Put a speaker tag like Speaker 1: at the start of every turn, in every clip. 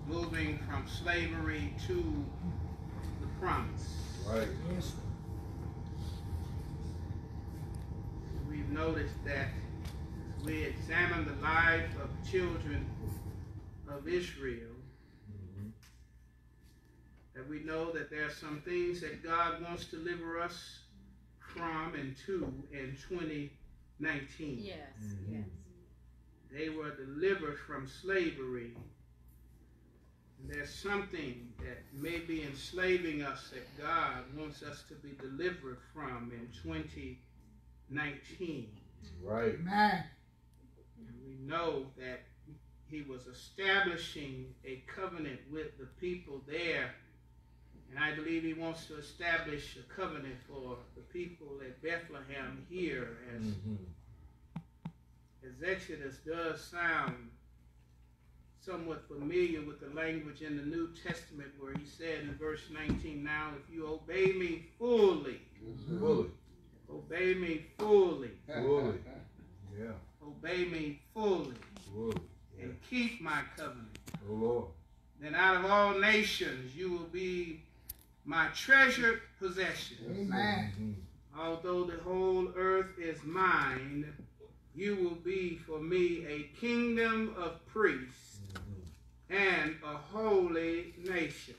Speaker 1: moving from slavery to the promise.
Speaker 2: Right.
Speaker 3: Yes.
Speaker 1: We've noticed that as we examine the life of children of Israel, that we know that there are some things that God wants to deliver us from and to in 2019.
Speaker 4: Yes, yes.
Speaker 1: They were delivered from slavery. And there's something that may be enslaving us that God wants us to be delivered from in 2019.
Speaker 2: Right.
Speaker 3: Amen.
Speaker 1: And we know that he was establishing a covenant with the people there. And I believe he wants to establish a covenant for the people at Bethlehem here, as Exodus does sound somewhat familiar with the language in the New Testament where he said in verse 19, now if you obey me fully, obey me fully,
Speaker 2: yeah,
Speaker 1: obey me fully, and keep my covenant,
Speaker 2: oh Lord,
Speaker 1: then out of all nations you will be my treasured possession.
Speaker 3: Amen.
Speaker 1: Although the whole earth is mine, you will be for me a kingdom of priests and a holy nation.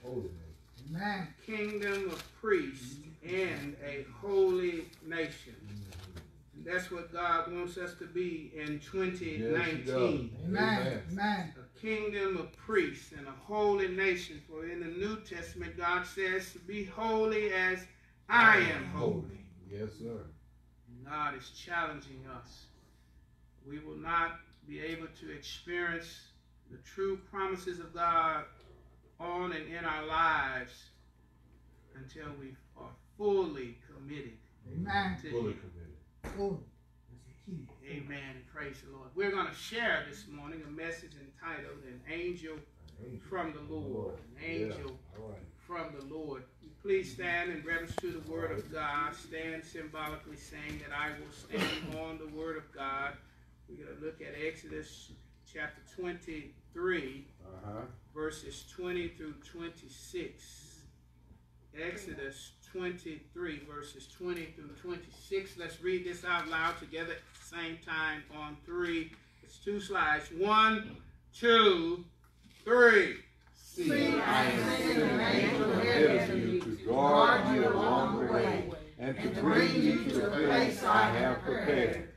Speaker 3: Amen.
Speaker 1: Kingdom of priests and a holy nation. And that's what God wants us to be in 2019.
Speaker 3: Amen. Amen.
Speaker 1: A kingdom of priests and a holy nation. For in the New Testament, God says to be holy as I am holy.
Speaker 2: Yes, sir.
Speaker 1: God is challenging us. We will not be able to experience the true promises of God on and in our lives until we are fully committed.
Speaker 3: Amen.
Speaker 1: To
Speaker 2: Fully
Speaker 1: Him.
Speaker 2: committed.
Speaker 3: Oh,
Speaker 1: Amen. Praise the Lord. We're going to share this morning a message entitled An Angel from the Lord. An angel from the Lord. Please stand in reverence to the Word of God. Stand symbolically saying that I will stand on the Word of God. We're going to look at Exodus chapter 23, verses 20 through 26. Exodus 23, verses 20 through 26. Let's read this out loud together at the same time on three. It's two slides. 1, 2, 3.
Speaker 3: see, I am sending an angel ahead of you to guard you along the way and to bring you to the place I have prepared.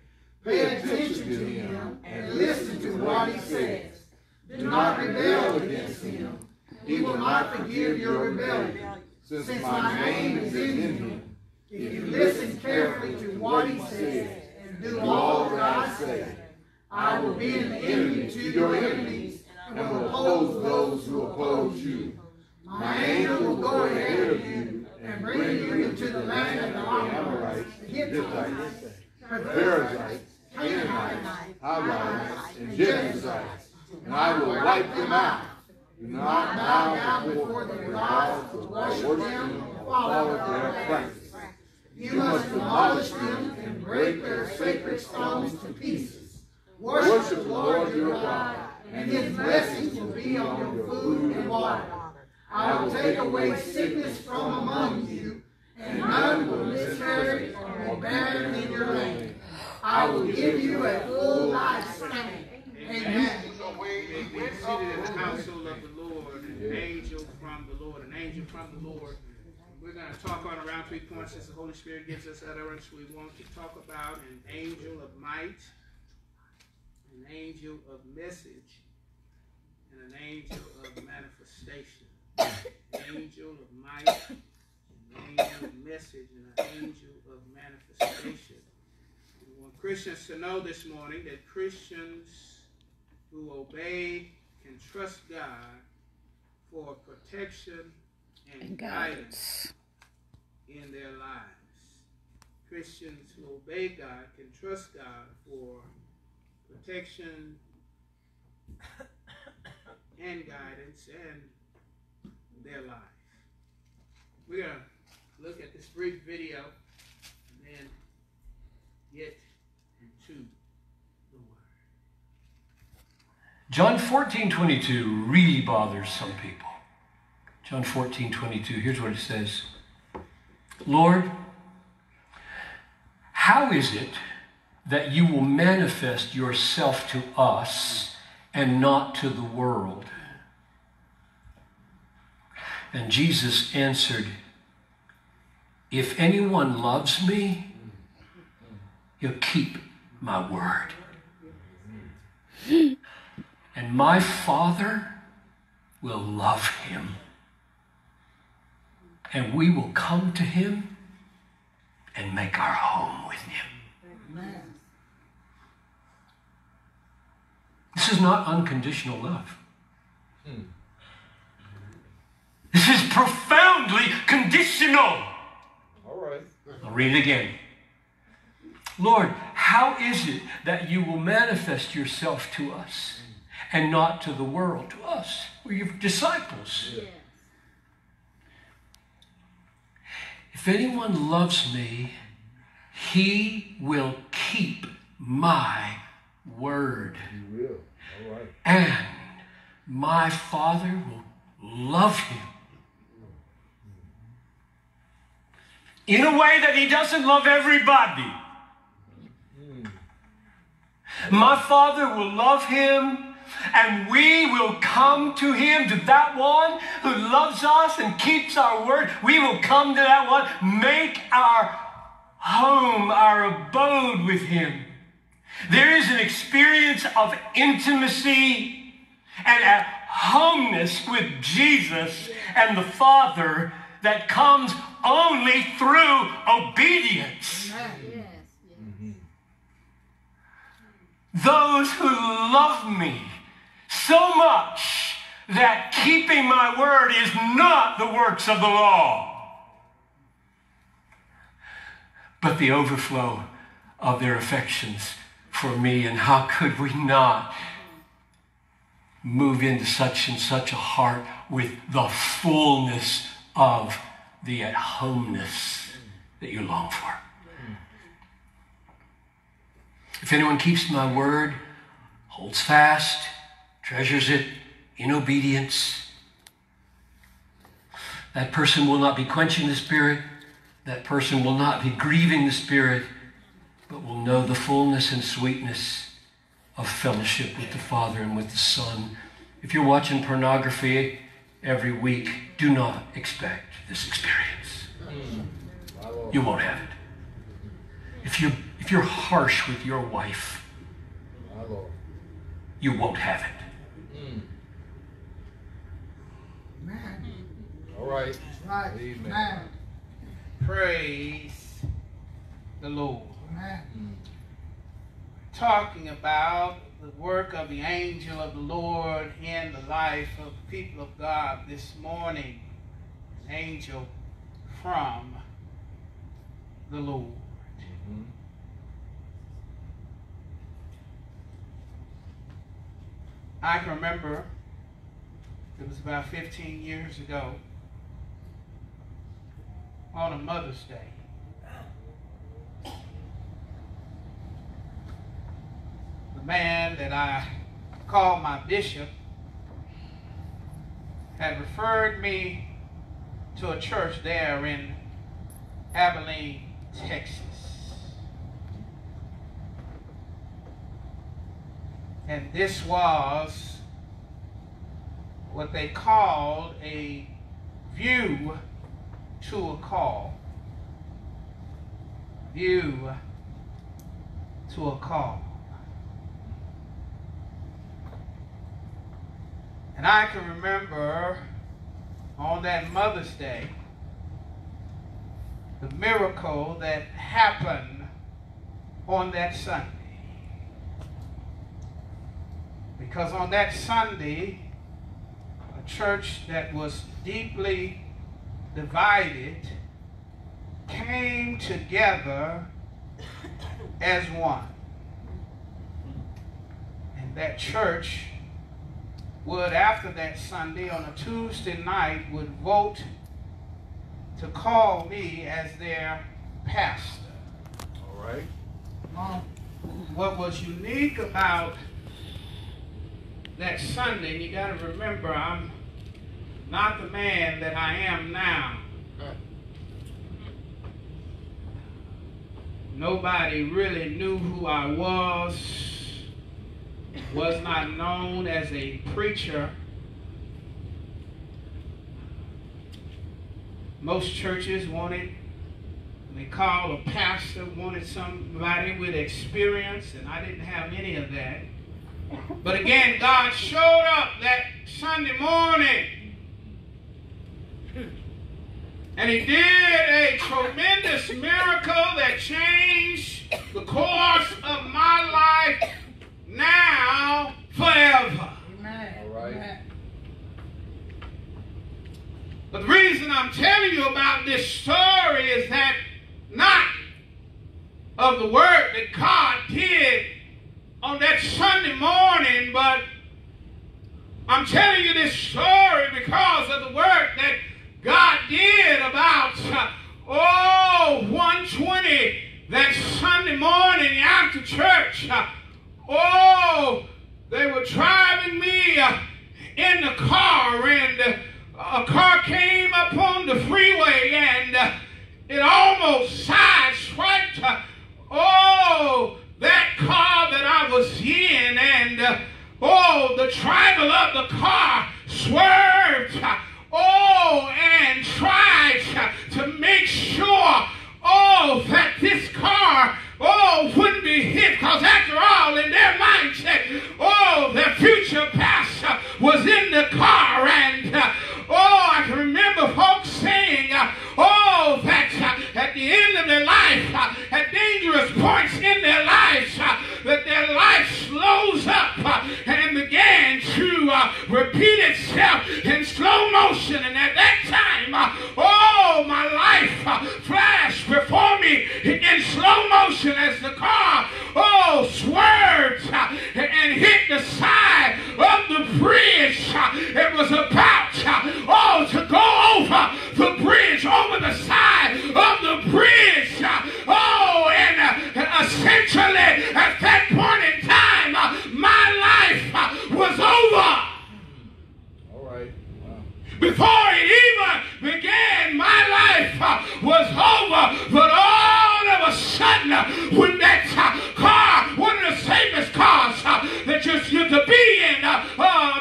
Speaker 3: Pay attention to him and listen to what he says. Do not rebel against him. He will not forgive your rebellion, since my name is in him. If you listen carefully to what he says and do all that I say, I will be an enemy to your enemies and will oppose those who oppose you. My angel will go ahead of you and bring you into the land of the Amorites, Hittites, Perizzites, Canaanites, Hivites and Jebusites, and I will wipe them out. Do not bow down before their gods or worship them or follow their practice. You must demolish them and break their sacred stones to pieces. Worship the Lord your God, and his blessings will be on your food and water. I will take away sickness from among you, and none will miscarry or be barren in your land. I will give you a full lifespan. Amen.
Speaker 1: May be seated in the household of the Lord, an angel from the Lord, an angel from the Lord. We're going to talk on around 3 points as the Holy Spirit gives us utterance. We want to talk about an angel of might, an angel of message, and an angel of manifestation. An angel of might, an angel of message, and an angel of manifestation. We want Christians to know this morning that Christians who obey can trust God for protection and guidance in their lives. Christians who obey God can trust God for protection and guidance in their life. We're going to look at this brief video and then get into the Word.
Speaker 4: John 14:22 really bothers some people. John 14:22, here's what it says. Lord, how is it that you will manifest yourself to us and not to the world? And Jesus answered, if anyone loves me, he'll keep my word. And my Father will love him. And we will come to him and make our home with him.
Speaker 5: Amen.
Speaker 4: This is not unconditional love. This is profoundly conditional.
Speaker 3: All right.
Speaker 4: I'll read it again. Lord, how is it that you will manifest yourself to us and not to the world? To us, we're your disciples.
Speaker 5: Yes.
Speaker 4: If anyone loves me, he will keep my word.
Speaker 3: You will. All right.
Speaker 4: And my Father will love him in a way that he doesn't love everybody. My Father will love him, and we will come to him, to that one who loves us and keeps our word. We will come to that one, make our home, our abode with him. There is an experience of intimacy and at homeness with Jesus and the Father that comes only through obedience.
Speaker 5: Yes. Yes.
Speaker 4: Those who love me so much that keeping my word is not the works of the law, but the overflow of their affections for me. And how could we not move into such and such a heart with the fullness of the at-homeness that you long for? If anyone keeps my word, holds fast, treasures it in obedience, that person will not be quenching the Spirit. That person will not be grieving the Spirit, but will know the fullness and sweetness of fellowship with the Father and with the Son. If you're watching pornography every week, do not expect this experience. You won't have it. If you're harsh with your wife, you won't have it.
Speaker 5: Amen.
Speaker 3: All right.
Speaker 5: Right.
Speaker 3: Amen.
Speaker 1: Praise the Lord.
Speaker 5: Amen.
Speaker 1: Talking about the work of the angel of the Lord in the life of the people of God this morning. An angel from the Lord. I can remember it was about 15 years ago on a Mother's Day. The man that I called my bishop had referred me to a church there in Abilene, Texas. And this was what they called a view to a call. View to a call. And I can remember on that Mother's Day, the miracle that happened on that Sunday. Because on that Sunday, a church that was deeply divided came together as one. And that church would, after that Sunday, on a Tuesday night, would vote to call me as their pastor.
Speaker 3: All right.
Speaker 1: What was unique about that Sunday, and you got to remember, I'm not the man that I am now. Nobody really knew who I was not known as a preacher. Most churches they call a pastor, wanted somebody with experience, and I didn't have any of that. But again, God showed up that Sunday morning. And he did a tremendous miracle that changed the course of my life now forever.
Speaker 5: Amen.
Speaker 3: All right.
Speaker 1: But the reason I'm telling you about this story is that not of the work that God did on that Sunday morning, but I'm telling you this story because of the work that God did about 1:20 that Sunday morning after church. They were driving me in the car, and a car came up on the freeway, and it almost sideswiped that car that I was in, and the driver of the car swerved and tried to make sure that this car wouldn't be hit, because after all, in their mindset, their future pastor was in the car, and I can remember folks saying that at the end of their life, at dangerous points in their lives, that their life slows up and began to repeat itself in slow motion. And at that time, my life flashed before me in slow motion as the car swerved and hit the side of the bridge. It was about to go over the bridge, over the side of the bridge. And essentially at that point in time, my life was over.
Speaker 3: All right. Wow.
Speaker 1: Before it even began, my life was over. But all of a sudden, when that car, one of the safest cars that you to be in,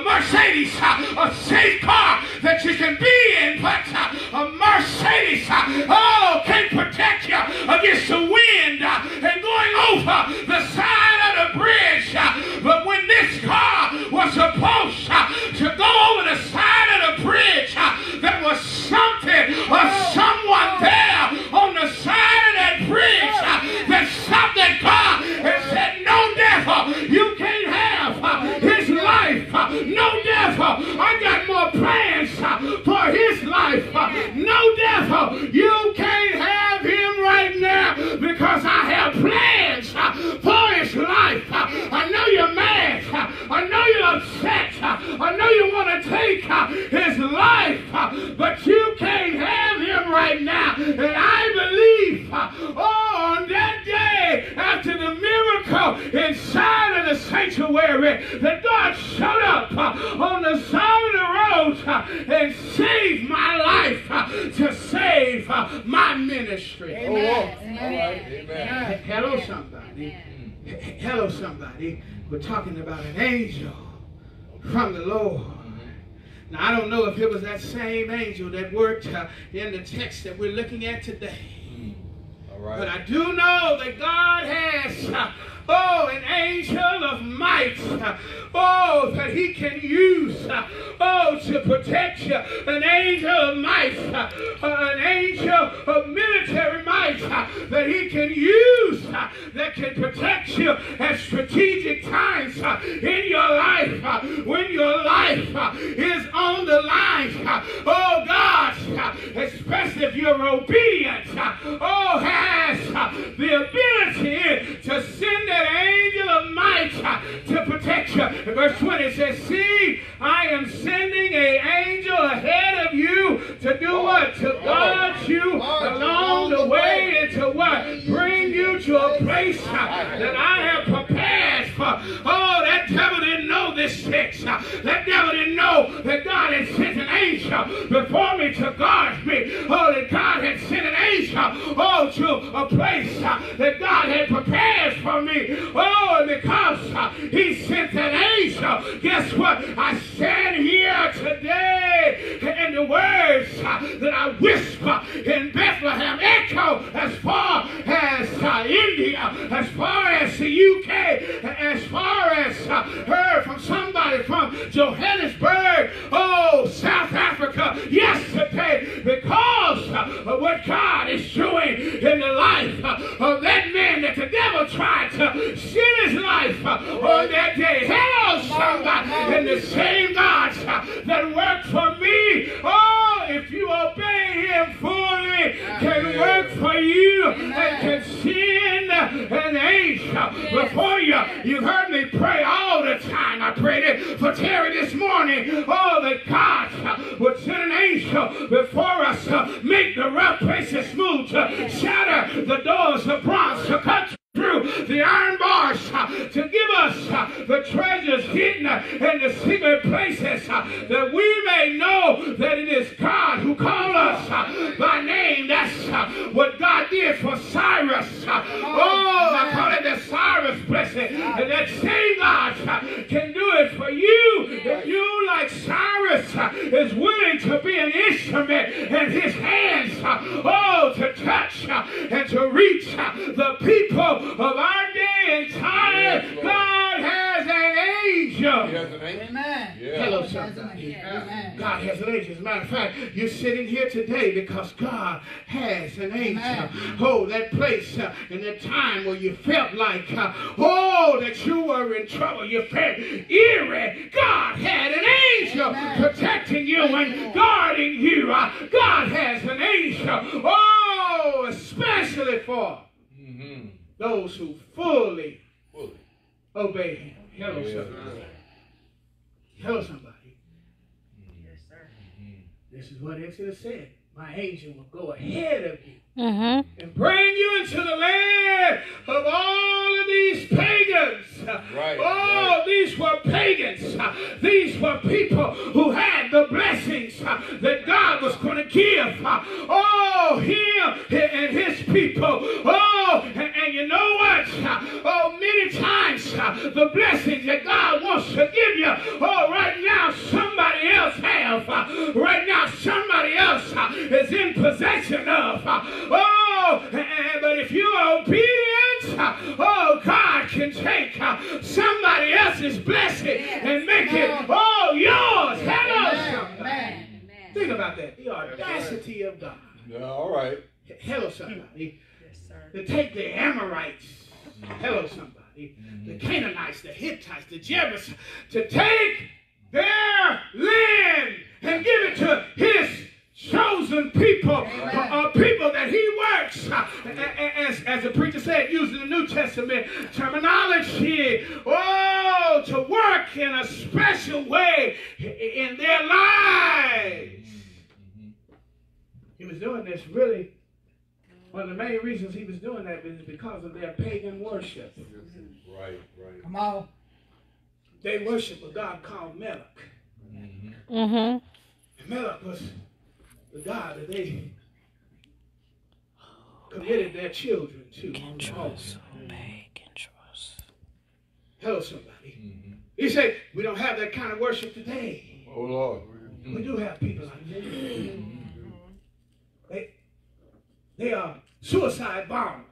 Speaker 1: Mercedes, a safe car that you can be in, but a Mercedes, can't protect you against the wind and going over the side of the bridge. But when this car was supposed to go over the side of the bridge, there was something or someone there on the side of that bridge that stopped that car and said, "No, devil, you can't have his life. No, devil, I got more plans for his life. No, devil, you can't have him right now because I have plans for his life. I know you're mad. I know you're upset. I know you want to take his life, but you can't have him right now." And I believe, on that day, after the miracle inside of the sanctuary, that God showed up on the side of the road and saved my life to save my ministry.
Speaker 5: Amen.
Speaker 3: All right. Amen.
Speaker 1: Hello, somebody. Hello, somebody. We're talking about an angel from the Lord. Now, I don't know if it was that same angel that worked in the text that we're looking at today.
Speaker 3: All right.
Speaker 1: But I do know that God has an angel of might, that he can use, to protect you. An angel of might, an angel of military might that he can use, that can protect you at strategic times in your life, when your life is on the line. God, especially if you're obedient, has the ability to send that angel of might to protect you. In verse 20 says, "See, I am sending an angel ahead of you to do what? To guard you along the way, and to what? Bring you to a place that I have prepared for." That devil didn't know this 6. That devil didn't know that God had sent an angel before me to guard me. Oh, that God had sent an angel, oh, to a place that God had prepared for me. Oh, and because he sent that angel, guess what? I stand here today, and the words that I whisper in Bethlehem echo as far as India, as far as the UK, as far as heard from somebody from Johannesburg, oh, South Africa, yesterday, because of what God is doing in the life of that man that the devil tried to steal his life on that day. Hello, somebody. And the same God that worked for me, oh, if you obey him fully, can work for you and can send an angel before you. You heard me pray all the time. I prayed it for Terry this morning. Oh, that God would send an angel before us to make the rough places smooth, to shatter the doors of bronze, to cut through the iron bars, to give us the treasures hidden in the secret places, that we may know that it is God who called us by name. That's what God did for Cyrus. Oh, I call it the Cyrus blessing. And that same God can do it for you if you, like Cyrus, is willing to be an instrument in his hands, oh, to touch and to reach the people of our day and time. God has an angel.
Speaker 5: Amen.
Speaker 1: Hello, somebody. God has an angel. As a matter of fact, you're sitting here today because God has an angel. Oh, that place and that time where you felt like, oh, that you were in trouble. You felt eerie. God had an angel protecting you and guarding you. God has an angel. Oh, especially for those who fully obey him. Hello, somebody. Hello, somebody.
Speaker 6: Yes, sir.
Speaker 1: This is what Exodus said. My angel will go ahead of you and bring you into the land of all of these pagans. These were pagans. These were people who had the blessings that God was going to give. Oh, him and his people. Oh, and you know what? Oh, many times the blessings that God wants to give you, oh, right now somebody else have. Right now somebody else is in possession of. Oh, but if you are obedient, oh, God can take somebody else's blessing and make it, oh, yours. Hello, somebody. Think about that. The audacity of God.
Speaker 3: All right.
Speaker 1: Hello, somebody.
Speaker 6: Yes, sir.
Speaker 1: To take the Amorites. Hello, somebody. The Canaanites, the Hittites, the Jebusites, to take their land and give it to his chosen people, people that he works, as the preacher said, using the New Testament terminology, oh, to work in a special way in their lives. He was doing this really, one of the main reasons he was doing that is because of their pagan worship.
Speaker 3: Right.
Speaker 5: Come on.
Speaker 1: They worship a god called Melech. And Melech was the God that they committed their children to. Hello, somebody. He said, we don't have that kind of worship today.
Speaker 3: Oh, Lord.
Speaker 1: We do have people like that. They are suicide bombers.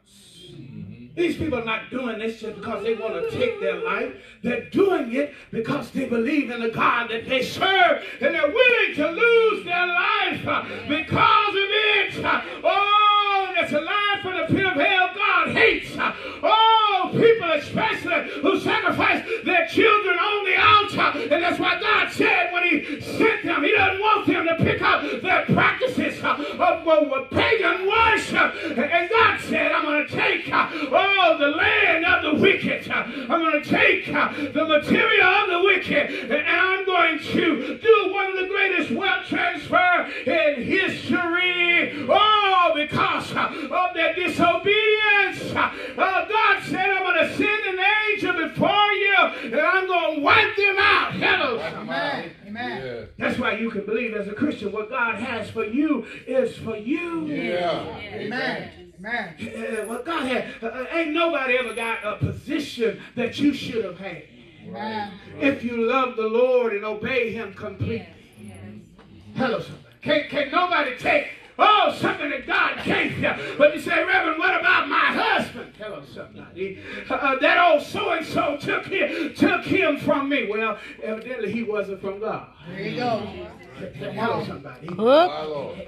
Speaker 1: These people are not doing this just because they want to take their life. They're doing it because they believe in the God that they serve, and they're willing to lose their life because of it. Oh, that's a lie from the pit of hell. God hates. Oh, people especially who sacrifice their children on the altar. And that's why God said when he sent them, he doesn't want them to pick up their practices of pagan worship. And God said, I'm going to take the land of the wicked. I'm going to take the material of the wicked, and I'm going to do one of the greatest wealth transfer in history. Oh, because of their disobedience. God said, I'm going to send an angel before you, and I'm going to wipe
Speaker 3: Yes.
Speaker 1: That's why you can believe as a Christian what God has for you is for you.
Speaker 3: Yeah.
Speaker 5: Amen. Amen.
Speaker 1: What God had, ain't nobody ever got a position that you should have had.
Speaker 5: Amen.
Speaker 1: If you love the Lord and obey Him completely. Hello, somebody. Can nobody take something that God gave you? But you say, Reverend, what about my husband? Hello, somebody. That old so-and-so took him from me. Well, evidently he wasn't from God.
Speaker 5: There you go.
Speaker 1: Hello, somebody.
Speaker 3: My Lord.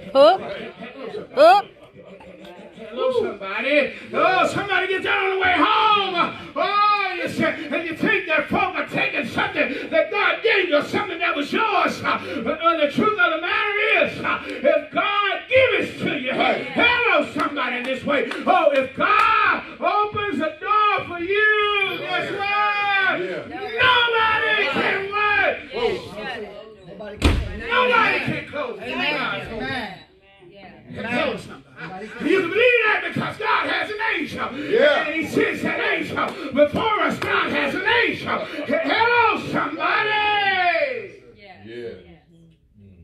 Speaker 1: Hello, somebody. Oh, somebody gets out on the way home. Oh, you say, and you think that folk are taking something that God gave you, something that was yours. But the truth of the matter is, if God gives it to you, hello, somebody in this way. Oh, if God opens a door for you, guess what? Nobody can what? Nobody can close it.
Speaker 5: Amen.
Speaker 1: Hello, somebody. You can believe that because God has an angel.
Speaker 3: Yeah.
Speaker 1: And He sends that angel before us. God has an angel. Hello, somebody.
Speaker 3: Yeah.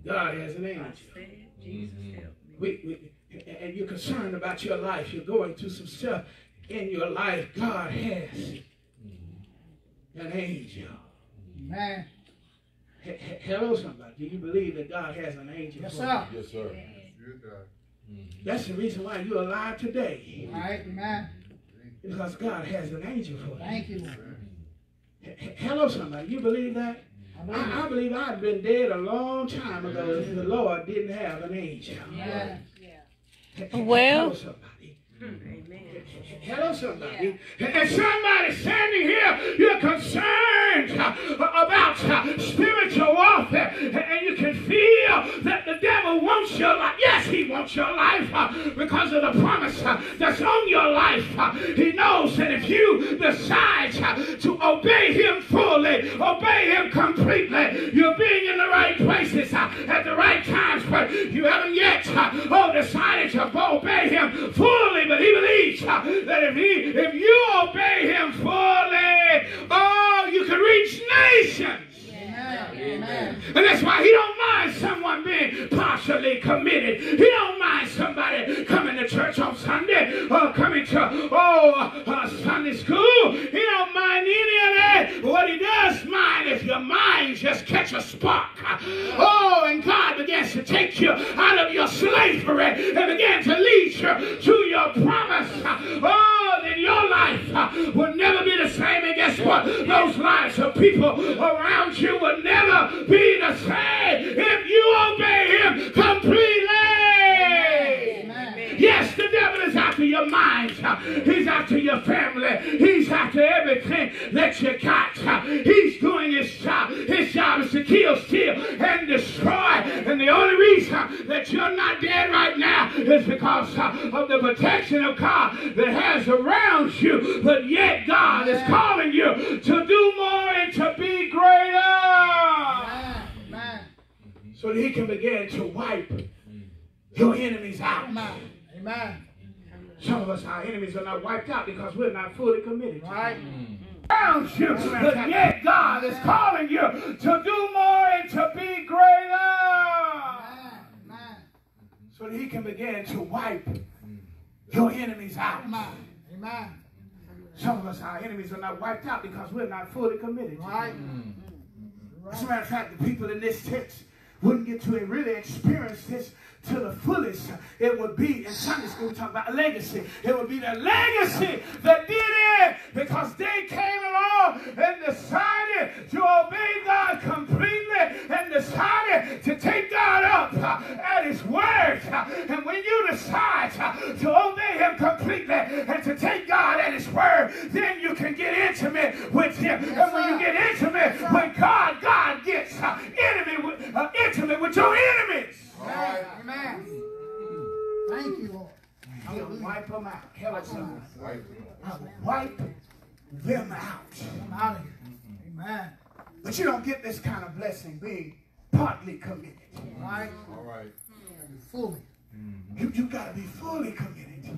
Speaker 1: God has an angel. And you're concerned about your life. You're going through some stuff in your life. God has an angel.
Speaker 5: Amen.
Speaker 1: Hello, somebody. Do you believe that God has an angel?
Speaker 5: Yes, sir.
Speaker 3: Yes, sir.
Speaker 1: That's the reason why you're alive today.
Speaker 5: All right. Amen.
Speaker 1: Because God has an angel for you.
Speaker 5: Thank you, Lord.
Speaker 1: Hello, somebody. You believe that? I believe I'd been dead a long time ago if the Lord didn't have an angel.
Speaker 5: Yeah.
Speaker 1: Hello, somebody. Hello, somebody. And somebody standing here, you're concerned about spiritual warfare, and you can feel that the devil wants your life. Yes, he wants your life because of the promise that's on your life. He knows that if you decide to obey him fully, obey him completely, you're being in the right places at the right times, but you haven't yet decided to obey him fully. But he believes that if you obey him fully, you can reach nations.
Speaker 5: Amen.
Speaker 1: And that's why he don't mind someone being partially committed. He don't mind somebody coming to church on Sunday or coming to Sunday school. He don't mind any of that. What he does mind is your mind just catch a spark. And God begins to take you out of your slavery and begin to lead you to your promise. Then your life will never be the same. And guess what? Those lives of people around you will never be the same if you obey him completely. Amen. Yes, the devil is after your mind. He's after your family. He's after everything that you got. He's doing his job. His job is to kill, steal, and destroy. And the only reason that you're not dead right now is because of the protection of God that has around you. But yet God is calling you to do more and to be greater. So that he can begin to wipe your enemies out.
Speaker 5: Amen.
Speaker 1: Some of us, our enemies are not wiped out because we're not fully committed.
Speaker 5: Right.
Speaker 1: Around you, but yet God is calling you to do more and to be greater. So that he can begin to wipe your enemies out.
Speaker 5: Amen.
Speaker 1: Some of us, our enemies are not wiped out because we're not fully committed.
Speaker 5: Right.
Speaker 1: As a matter of fact, the people in this text wouldn't get to really experience this to the fullest. It would be, in Sunday school, we talk about a legacy. It would be the legacy that did it because they came along and decided to obey God completely and decided to take God up at his word. And when you decide to obey him completely and to take God at his word, then you can get intimate with him. And when you get intimate with God, God gets intimate with your enemies.
Speaker 5: Right. Amen. Thank you, Lord.
Speaker 1: He'll wipe them out. Hello, someone. Wipe them out.
Speaker 5: I'm out of here. Amen.
Speaker 1: But you don't get this kind of blessing being partly committed.
Speaker 5: Right.
Speaker 3: All right.
Speaker 5: Fully.
Speaker 1: You got to be fully committed.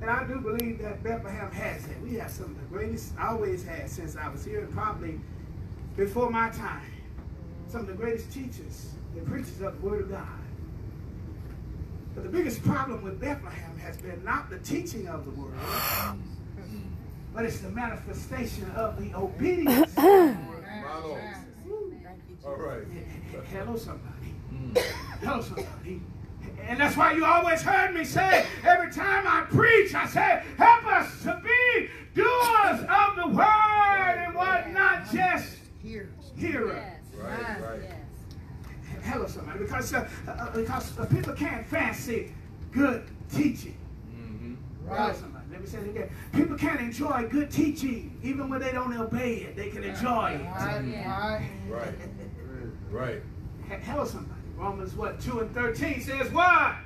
Speaker 7: And I do believe that Bethlehem has it. We have some of the greatest, always had since I was here, and probably before my time, some of the greatest teachers and preachers of the Word of God. But the biggest problem with Bethlehem has been not the teaching of the Word, but it's the manifestation of the obedience of the Word.
Speaker 3: All right.
Speaker 7: Hello, somebody. Hello, somebody. And that's why you always heard me say, every time I preach, I say, help us to be doers of the Word and what, not just hearers.
Speaker 3: Right, right.
Speaker 7: Hello, somebody. Because people can't fancy good teaching. Hello, somebody. Let me say it again. People can't enjoy good teaching, even when they don't obey it. They can enjoy it.
Speaker 3: Right. Right.
Speaker 7: Hello, somebody. Romans 2:13 says what?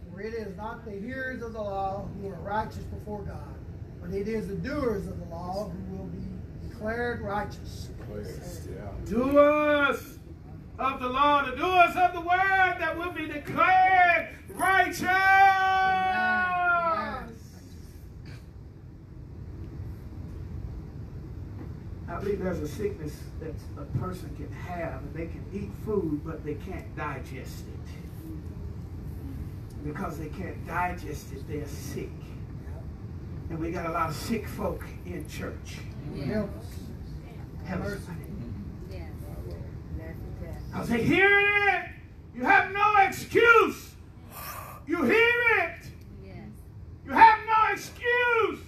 Speaker 5: For it is not the hearers of the law who are righteous before God, but it is the doers of the law who will be declared righteous.
Speaker 3: Yeah.
Speaker 7: Doers of the law, the doers of the word that will be declared righteous. I believe there's a sickness that a person can have, and they can eat food, but they can't digest it. Because they can't digest it, they're sick. And we got a lot of sick folk in church.
Speaker 5: Help us.
Speaker 7: Because they hear it. You have no excuse. You hear it. You have no excuse.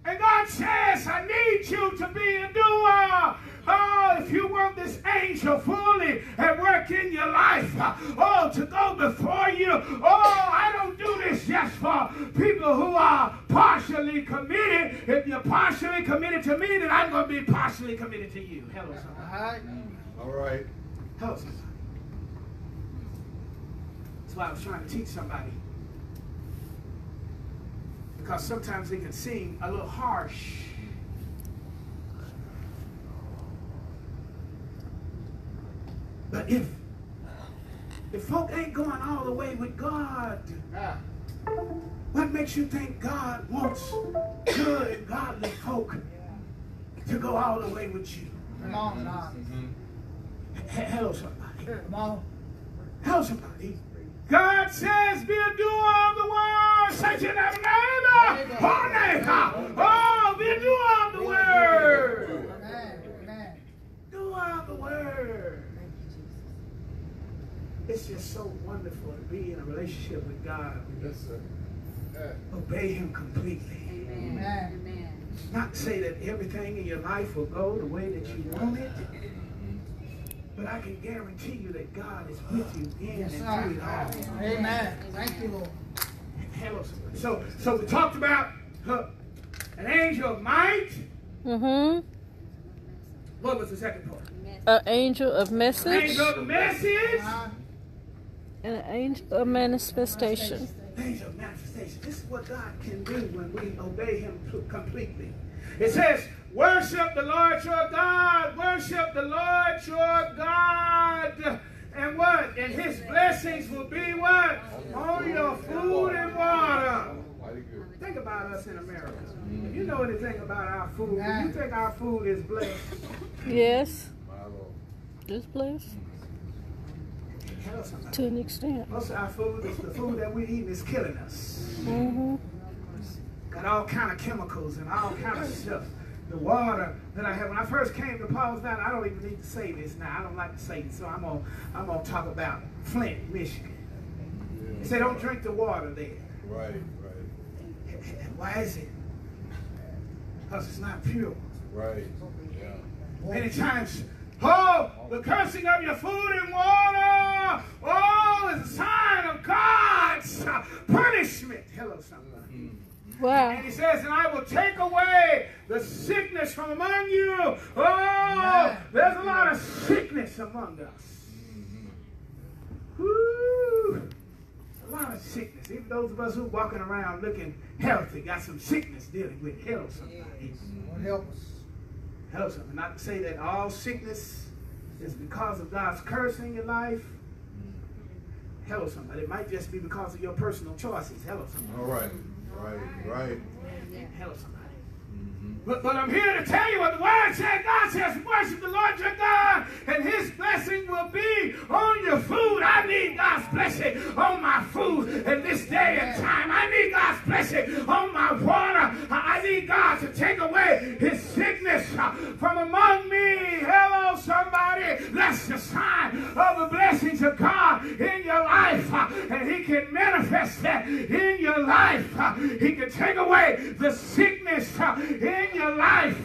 Speaker 7: And God says, I need you to be a doer. Oh, if you want this angel fully at work in your life, to go before you. Oh, I don't do this just for people who are partially committed. If you're partially committed to me, then I'm going to be partially committed to you. Hello, somebody.
Speaker 3: All right.
Speaker 7: Hello, somebody. That's why I was trying to teach somebody. Because sometimes it can seem a little harsh. But if folk ain't going all the way with God, what makes you think God wants good and godly folk to go all the way with you?
Speaker 5: Come on, God.
Speaker 7: Hello, somebody.
Speaker 5: Come on.
Speaker 7: Hello, somebody. God says, be a doer of the word. Say to your neighbor, oh, neighbor. Oh, be a doer of the word.
Speaker 5: Amen.
Speaker 7: Doer of the word. It's just so wonderful to be in a relationship with God.
Speaker 3: Yes, sir.
Speaker 7: Obey Him completely.
Speaker 5: Amen.
Speaker 7: Not say that everything in your life will go the way that you want it. But I can guarantee you that God is with you in and through it all.
Speaker 5: Amen. Thank you, Lord.
Speaker 7: Hello, somebody. So we talked about an angel of might.
Speaker 8: Mm-hmm.
Speaker 7: What was the second part?
Speaker 8: An angel of
Speaker 7: An
Speaker 8: message
Speaker 7: angel of message.
Speaker 8: and an angel of manifestation.
Speaker 7: Angel of manifestation. This is what God can do when we obey Him completely. It says, worship the Lord your God. Worship the Lord your God. And what? And His blessings will be what? On your food and water. Think about us in America. If you know anything about our food, do you think our food is blessed?
Speaker 8: Yes. It's blessed.
Speaker 7: Hello, somebody.
Speaker 8: To an extent.
Speaker 7: Most of our food is the food that we eat is killing us.
Speaker 8: Mm-hmm.
Speaker 7: Got all kind of chemicals and all kind of stuff. The water that I have. When I first came to Paul's Valley, I don't even need to say this now. I don't like to say it, so I'm gonna talk about Flint, Michigan. They say don't drink the water there.
Speaker 3: Right.
Speaker 7: Why is it? Because it's not pure.
Speaker 3: Right. Yeah.
Speaker 7: Many times, the cursing of your food and water, is a sign of God's punishment. Hello, somebody.
Speaker 8: Wow.
Speaker 7: And He says, and I will take away the sickness from among you. There's a lot of sickness among us. Woo! A lot of sickness. Even those of us who are walking around looking healthy got some sickness dealing with. Hello, somebody.
Speaker 5: Lord, help us.
Speaker 7: Hello, somebody. Not to say that all sickness is because of God's curse in your life. Hello, somebody. It might just be because of your personal choices. Hello, somebody.
Speaker 2: All right. Right.
Speaker 7: Hello, somebody.
Speaker 2: Mm-hmm.
Speaker 7: But I'm here to tell you what the word said. God says, worship the Lord your God, and his blessing will be on your food. I need God's blessing on my food in this day and time. I need God's blessing on my water. I need God to take away his sickness from among me. Hello, somebody. That's the sign of the blessings of God in your life. And he can manifest that in your life. He can take away the sickness in your life,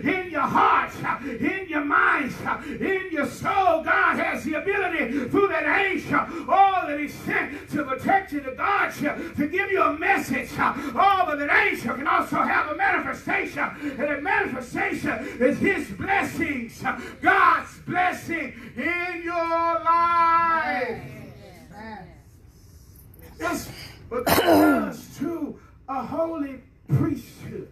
Speaker 7: in your heart, in your mind, in your soul. God has the ability through that angel, that he sent to protect you, to guard you, to give you a message. But that angel can also have a manifestation, and that manifestation is his blessings, God's blessing in your life. That's what God does to a holy priesthood.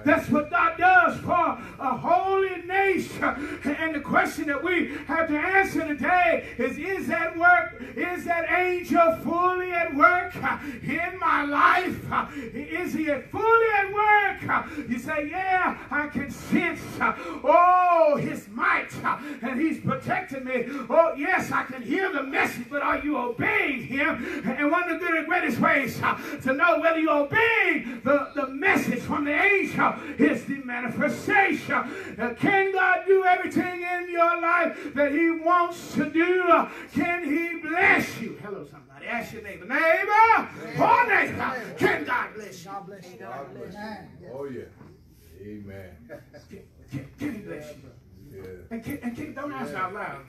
Speaker 7: That's what God does for a holy nation. And the question that we have to answer today is that work? Is that angel fully at work in my life? Is he fully at work? You say, yeah, I can sense, his might, and he's protecting me. Oh, yes, I can hear the message, but are you obeying him? And one of the greatest ways to know whether you're obeying the message from the angel is the manifestation. Can God do everything in your life that he wants to do? Can he bless you? Hello, somebody. Ask your neighbor. Neighbor! Oh, neighbor! Can God bless you?
Speaker 5: God bless you.
Speaker 2: God bless you. Oh, yeah. Amen.
Speaker 7: Can he bless you?
Speaker 2: Yeah.
Speaker 7: And don't answer out loud.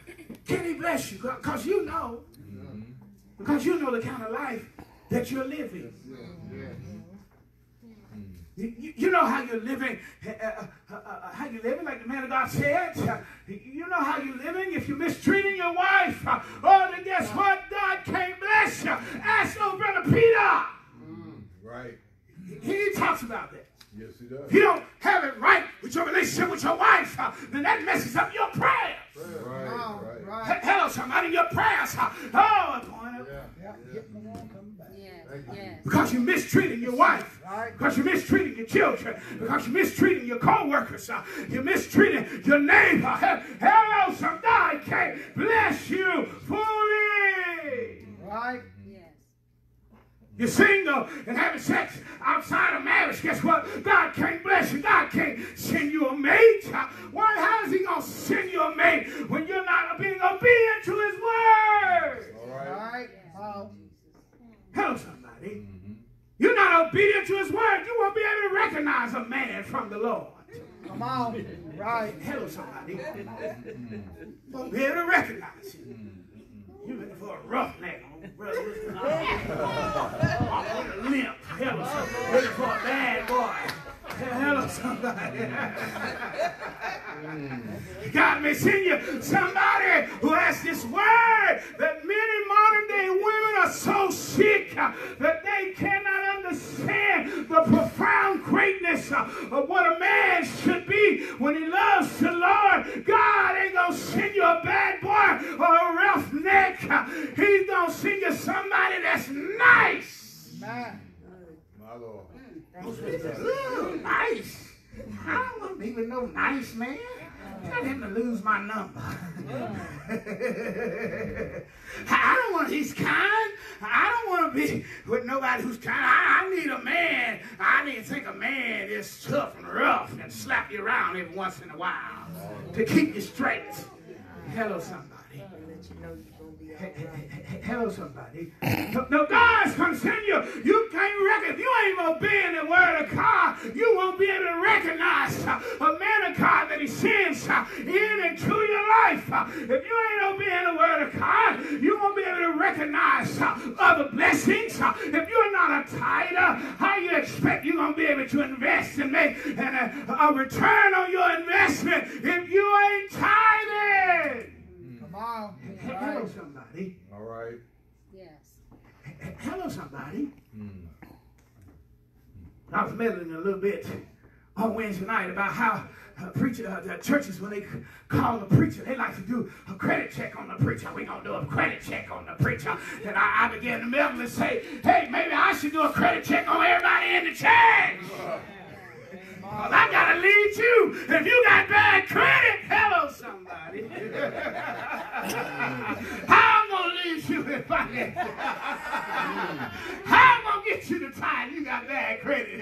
Speaker 7: Can he bless you? Because you know.
Speaker 2: Mm-hmm.
Speaker 7: Because you know the kind of life that you're living. You know how you're living, like the man of God said. You know how you're living if you're mistreating your wife. Then guess what? God can't bless you. Ask old brother Peter.
Speaker 2: Right.
Speaker 7: He talks about that.
Speaker 2: Yes, he does.
Speaker 7: If you don't have it right with your relationship with your wife, then that messes up your prayers.
Speaker 2: Right.
Speaker 7: Hello, somebody, your prayers. Because you're mistreating your wife. Because you're mistreating your children. Because you're mistreating your co-workers. You're mistreating your neighbor. Hello, somebody can't bless you fully.
Speaker 5: Right.
Speaker 7: You're single and having sex outside of marriage. Guess what? God can't bless you. God can't send you a mate. Why? How is he going to send you a mate when you're not being obedient to his word?
Speaker 2: All right.
Speaker 7: Hello, somebody. You're not obedient to his word. You won't be able to recognize a man from the Lord.
Speaker 5: Come on. Right.
Speaker 7: Hello, somebody. Won't be able to recognize him. You're looking for a roughneck. Brother, a limp. Hello, somebody. Looking for a bad boy. Hello, somebody. God may send you somebody who has this word that many modern day women are so sick that they cannot understand the profound greatness of what a man should be when he loves the Lord. God ain't going to send you a bad boy or a roughneck. He's going to send you somebody that's nice.
Speaker 5: Man.
Speaker 2: My Lord.
Speaker 7: Ooh, nice. I don't want to be with no nice man. I him to lose my number. I don't want, he's kind. I don't want to be with nobody who's kind. I need a man. I need to think a man is tough and rough and slap you around every once in a while to keep you straight. Hello, somebody. Hello, somebody. No, God's going to send you. You can't recognize. If you ain't obeying the word of God, you won't be able to recognize a man of God that he sends in and to your life. If you ain't obeying the word of God, you won't be able to recognize other blessings. If you're not a tither, how you expect you're going to be able to invest and make a return on your investment if you ain't tithing?
Speaker 5: Come on.
Speaker 7: Hello, somebody.
Speaker 2: All right.
Speaker 6: Yes.
Speaker 7: Hello, somebody. I was meddling a little bit on Wednesday night about how the churches, when they call the preacher, they like to do a credit check on the preacher. We're going to do a credit check on the preacher. And I began to meddle and say, hey, maybe I should do a credit check on everybody in the church. Because I got to lead you. If you got bad credit, hello, somebody. How I'm going to lead you in finance? How I'm going to get you to tithe? You got bad credit.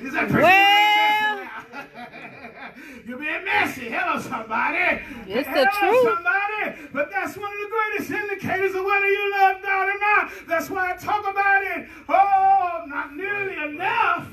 Speaker 7: Is that you're being messy. Hello, somebody.
Speaker 8: It's
Speaker 7: hello,
Speaker 8: the truth.
Speaker 7: Somebody. But that's one of the greatest indicators of whether you love God or not. That's why I talk about it. Oh, not nearly enough.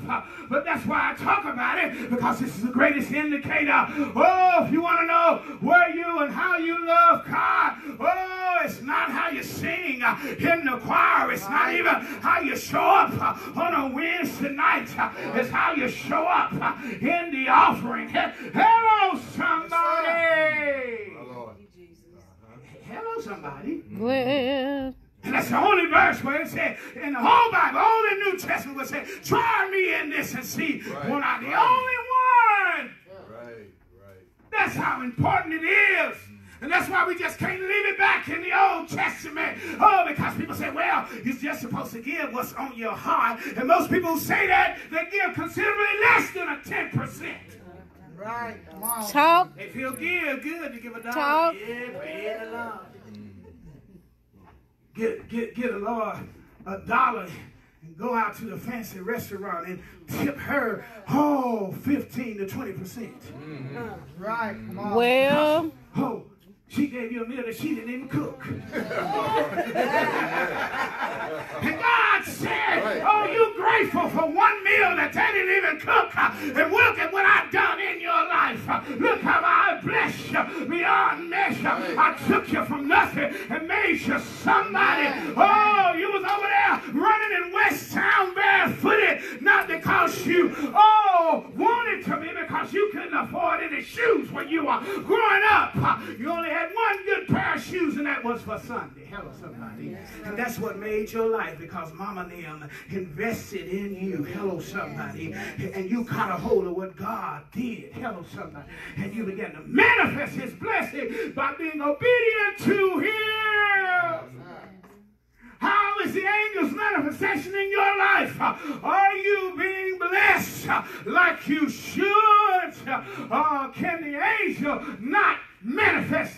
Speaker 7: But that's why I talk about it, because this is the greatest indicator. Oh, if you want to know where you and how you love God, oh, it's not how you sing in the choir. It's not even how you show up on a Wednesday night. It's how you show up in the offering. Hello, somebody. Hello, somebody.
Speaker 8: Well,
Speaker 7: And that's the only verse where it said, in the whole Bible, all the New Testament would say, try me in this and see when I'm the only one.
Speaker 2: Right.
Speaker 7: That's how important it is. And that's why we just can't leave it back in the Old Testament. Oh, because people say, well, you're just supposed to give what's on your heart. And most people who say that, they give considerably less than a 10%.
Speaker 5: Right. Come on.
Speaker 8: talk.
Speaker 7: They feel good to give a dollar.
Speaker 8: Talk.
Speaker 7: Yeah, praise the Lord. Get a Lord $1 and go out to the fancy restaurant and tip her 15 to 20%.
Speaker 5: Right. Come on.
Speaker 8: Well,
Speaker 7: Oh, she gave you a meal that she didn't even cook. And God said, oh, you grateful for one meal that they didn't even cook. And look at what I've done in your life. Look how I blessed you beyond measure. I took you from nothing and made you somebody. Oh, you was over there running in West Town barefooted, not because you, wanted to be, because you couldn't afford any shoes when you were growing up. You only had one good pair of shoes, and that was for Sunday. Hello, somebody. And that's what made your life, because Mama and them invested in you. Hello, somebody. And you caught a hold of what God did. Hello, somebody. And you began to manifest his blessing by being obedient to him. How is the angel's manifestation in your life? Are you being blessed like you should? Can the angel not manifest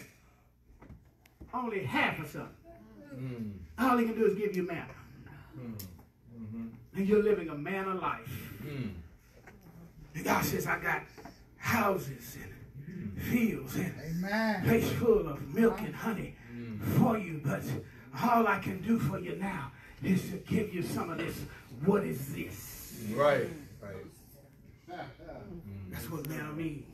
Speaker 7: only half of something? All he can do is give you manna. And you're living a manna life. And God says, I got houses and fields and place full of milk and honey for you, but all I can do for you now is to give you some of this. What is this?
Speaker 2: Right.
Speaker 7: That's what manna means.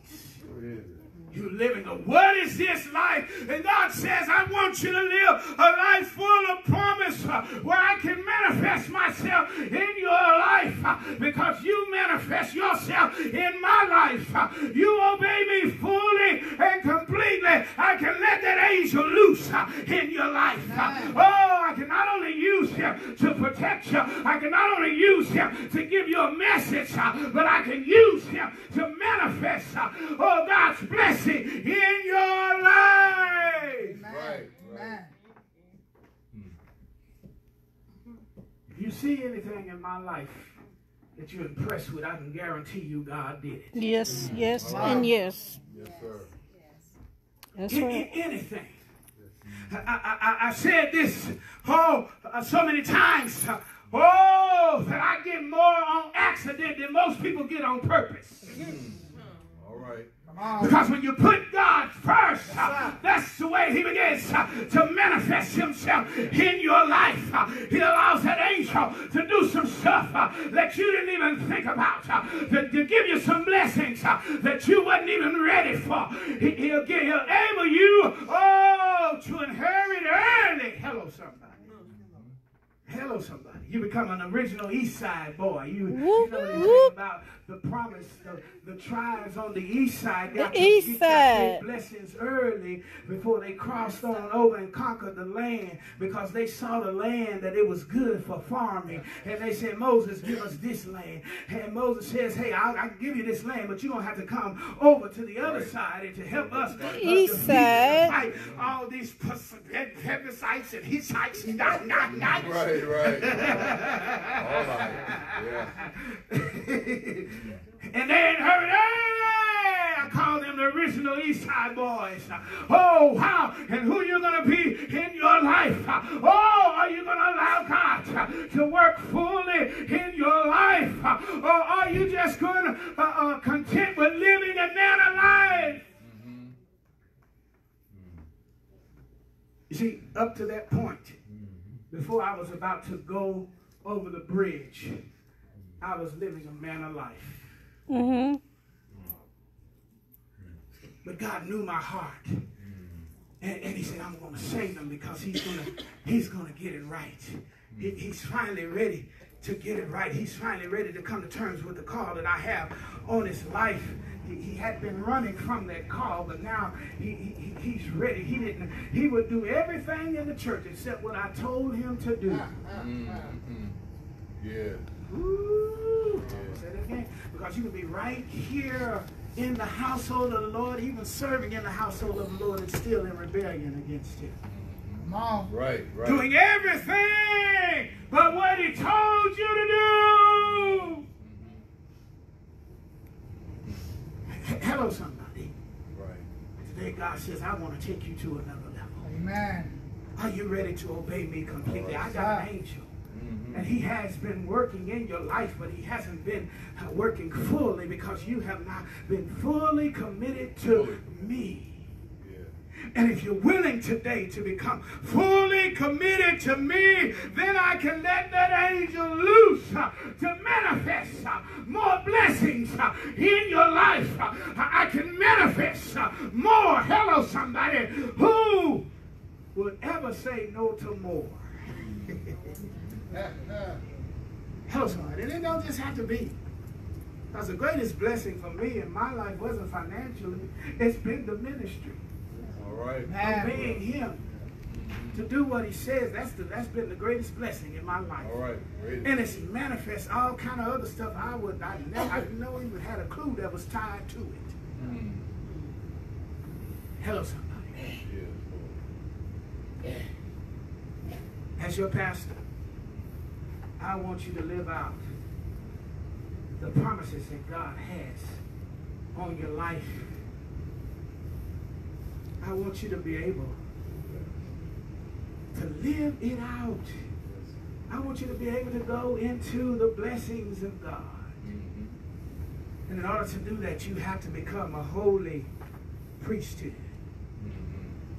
Speaker 7: You're living a what is this life? And God says, I want you to live a life full of promise where I can manifest myself in your life, because you manifest yourself in my life. You obey me fully and completely. I can let that angel loose in your life. I can not only use him to protect you, I can not only use him to give you a message, but I can use him to manifest God's blessing in your life.
Speaker 2: Right.
Speaker 7: If you see anything in my life that you're impressed with, I can guarantee you God did it.
Speaker 8: yes, and yes.
Speaker 2: Yes, sir.
Speaker 8: That's right.
Speaker 7: Anything. I said this so many times. That I get more on accident than most people get on purpose.
Speaker 2: All right.
Speaker 7: Because when you put God first, that's the way he begins to manifest himself in your life. He allows that angel to do some stuff that you didn't even think about, to give you some blessings that you wasn't even ready for. He'll enable you to inherit early. Hello, somebody. Hello, somebody. You become an original East Side boy. You know what they say about the promise, the tribes on the East Side got to get their blessings early before they crossed on over and conquered the land, because they saw the land that it was good for farming. And they said, Moses, give us this land. And Moses says, hey, I can give you this land, but you're going to have to come over to the other side and to help us
Speaker 8: East side.
Speaker 7: fight all these Perizzites and Hittites and not.
Speaker 2: Right. All right. Yeah.
Speaker 7: And they ain't heard, hey, I call them the original East Side boys. Oh, how and who you're going to be in your life. Oh, are you going to allow God to work fully in your life? Or are you just going to content with living a manner life? You see, up to that point, before I was about to go over the bridge, I was living a manner life. But God knew my heart. And he said, I'm going to save him because he's going to get it right. He's finally ready to get it right. He's finally ready to come to terms with the call that I have on his life. He had been running from that call, but now he's ready. He would do everything in the church except what I told him to do.
Speaker 2: Yeah.
Speaker 7: Ooh. Say that again. Because you can be right here in the household of the Lord, even serving in the household of the Lord, and still in rebellion against him.
Speaker 5: Mom.
Speaker 2: Right.
Speaker 7: Doing everything but what he told you to do. Hello, somebody.
Speaker 2: Right.
Speaker 7: Today God says, I want to take you to another level.
Speaker 5: Amen.
Speaker 7: Are you ready to obey me completely? I got an angel. And he has been working in your life, but he hasn't been working fully because you have not been fully committed to me. And if you're willing today to become fully committed to me, then I can let that angel loose to manifest more blessings in your life. I can manifest more. Hello, somebody. Who would ever say no to more? Hello, somebody. And it don't just have to be. Because the greatest blessing for me in my life wasn't financially. It's been the ministry.
Speaker 2: All right.
Speaker 7: Obeying him to do what he says. That's been the greatest blessing in my life.
Speaker 2: All right. Great.
Speaker 7: And it's manifest all kind of other stuff I never even had a clue that was tied to it. Hello, somebody. As your pastor, I want you to live out the promises that God has on your life. I want you to be able to live it out. I want you to be able to go into the blessings of God. And in order to do that, you have to become a holy priesthood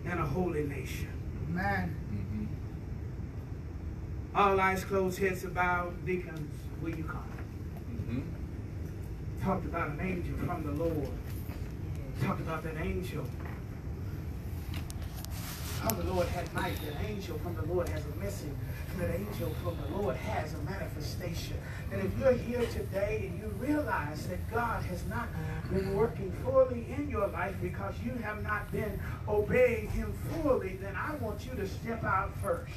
Speaker 7: and a holy nation.
Speaker 5: Amen.
Speaker 7: All eyes closed, heads bowed. Deacons, will you come? Talked about an angel from the Lord. Talked about that angel from the Lord had night. That angel from the Lord has a message. That angel from the Lord has a manifestation. And if you're here today and you realize that God has not been working fully in your life because you have not been obeying him fully, then I want you to step out first.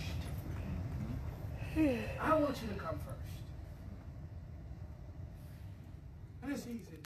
Speaker 7: I want you to come first. And it's easy to